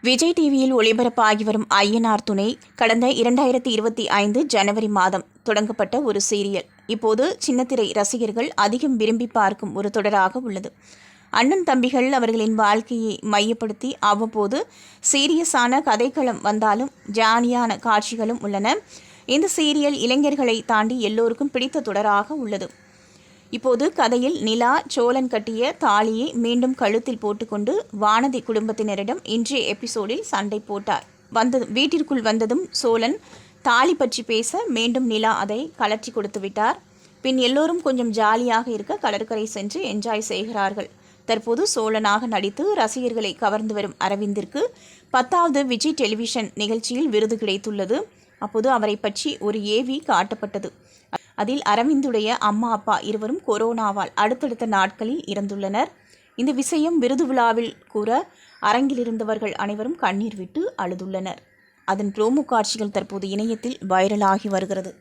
விஜய் டிவியில் ஒளிபரப்பாகி வரும் ஐயனார் துணை கடந்த 2025 ஜனவரி மாதம் தொடங்கப்பட்ட ஒரு சீரியல். இப்போது சின்னத்திரை ரசிகர்கள் அதிகம் விரும்பி பார்க்கும் ஒரு தொடராக உள்ளது. அண்ணன் தம்பிகள் அவர்களின் வாழ்க்கையை மையப்படுத்தி அவ்வப்போது சீரியஸான கதைக்களம் வந்தாலும் ஜாலியான காட்சிகளும் உள்ளன. இந்த சீரியல் இளைஞர்களை தாண்டி எல்லோருக்கும் பிடித்த தொடராக உள்ளது. இப்போது கதையில் நிலா சோழன் கட்டிய தாலியை மீண்டும் கழுத்தில் போட்டுக்கொண்டு வானதி குடும்பத்தினரிடம் இன்றைய எபிசோடில் சண்டை போட்டார். வீட்டிற்குள் வந்ததும் சோழன் தாலி பற்றி பேச மீண்டும் நிலா அதை கலற்றி கொடுத்து விட்டார். பின் எல்லோரும் கொஞ்சம் ஜாலியாக இருக்க கடற்கரை சென்று என்ஜாய் செய்கிறார்கள். தற்போது சோழனாக நடித்து ரசிகர்களை கவர்ந்து வரும் அரவிந்திற்கு 10வது விஜய் டெலிவிஷன் நிகழ்ச்சியில் விருது கிடைத்துள்ளது. அப்போது அவரை பற்றி ஒரு ஏவி காட்டப்பட்டது. அதில் அரவிந்துடைய அம்மா அப்பா இருவரும் கொரோனாவால் அடுத்தடுத்த நாட்களில் இறந்துள்ளனர். இந்த விஷயம் விருது விழாவில் கூற அரங்கில் இருந்தவர்கள் அனைவரும் கண்ணீர் விட்டு அழுதுள்ளனர். அதன் ப்ரோமோ காட்சிகள் தற்போது இணையத்தில் வைரலாகி வருகிறது.